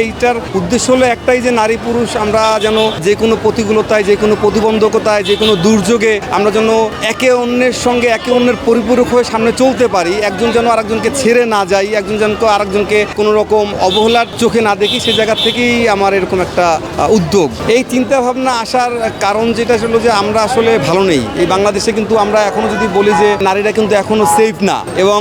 এইটার উদ্দেশ্য হলো একটাই, যে নারী পুরুষ আমরা যেন যে কোনো প্রতিকূলতায়, যে কোনো প্রতিবন্ধকতায়, যে কোনো দুর্যোগে আমরা যেন একে অন্যের সঙ্গে একে অন্যের পরিপূরক হয়ে সামনে চলতে পারি। একজন যেন আরেকজনকে ছেড়ে না যাই, একজন যেন আরেকজনকে কোনো রকম অবহেলার চোখে না দেখি, সে জায়গা থেকেই আমার এরকম একটা উদ্যোগ। এই চিন্তা ভাবনা আসার কারণ যেটা হলো যে আমরা আসলে ভালো নেই এই বাংলাদেশে, কিন্তু আমরা এখনো যদি বলি যে নারীরা কিন্তু এখনো সেফ না, এবং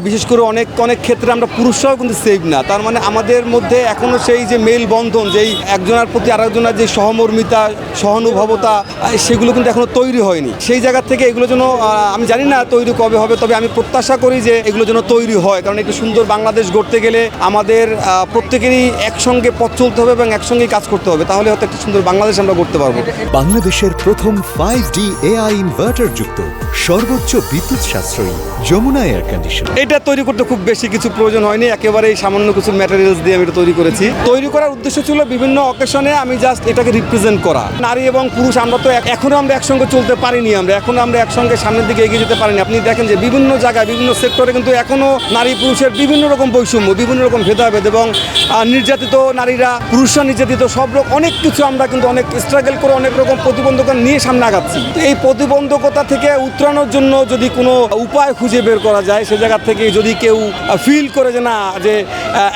বিশেষ করে অনেক অনেক ক্ষেত্রে আমরা পুরুষরাও কিন্তু সেফ না। তার মানে আমাদের মধ্যে এখনো সেই যে মেল বন্ধন, যেই একজনের প্রতি আরেকজনের যে সহমর্মিতা, সহানুভবতা, সেগুলো কিন্তু এখনো তৈরি হয়নি। সেই জায়গা থেকে এগুলো যেন, আমি জানি না তৈরি কবে হবে, তবে আমি প্রত্যাশা করি যে এগুলো যেন তৈরি হয়। কারণ একটি সুন্দর বাংলাদেশ গড়তে গেলে আমাদের প্রত্যেকেরই একসঙ্গে পথ চলতে হবে এবং একসঙ্গেই কাজ করতে হবে, তাহলে হয়তো একটা সুন্দর বাংলাদেশ আমরা গড়তে পারবো। বাংলাদেশের প্রথম 5D AI ইনভার্টার যুক্ত সর্বোচ্চ বিদ্যুৎ সাশ্রয়ী যমুনা এয়ার কন্ডিশন। এটা তৈরি করতে খুব বেশি কিছু প্রয়োজন হয়নি, একেবারেই সামান্য কিছু ম্যাটেরিয়ালস দিয়ে আমি এটা তৈরি করেছি। তৈরি করার উদ্দেশ্য ছিল বিভিন্ন অকেশনে আমি জাস্ট এটাকে রিপ্রেজেন্ট করা। নারী এবং পুরুষ আমরা তো এখনো আমরা একসঙ্গে চলতে পারিনি, এখনো আমরা একসঙ্গে সামনের দিকে এগিয়ে যেতে পারিনি। আপনি দেখেন যে বিভিন্ন জায়গায় বিভিন্ন সেক্টরে কিন্তু এখনো নারী পুরুষের বিভিন্ন রকম বৈষম্য, বিভিন্ন রকম ভেদাভেদ, এবং নির্যাতিত নারীরা, পুরুষরা নির্যাতিত, সব রকম অনেক কিছু আমরা কিন্তু অনেক স্ট্রাগল করে অনেক রকম প্রতিবন্ধকতা নিয়ে সামনে আগাচ্ছি। তো এই প্রতিবন্ধকতা থেকে উত্তরানোর জন্য যদি কোনো উপায় খুঁজে বের করা যায়, সে জায়গা থেকে যদি কেউ ফিল করে যে না, যে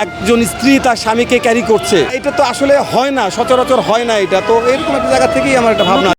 একজন স্ত্রী তার স্বামীকে ক্যারি করছে, এটা তো আসলে হয় না, সচরাচর হয় না এটা। তো এরকম একটা জায়গা থেকেই আমার একটা ভাবনা।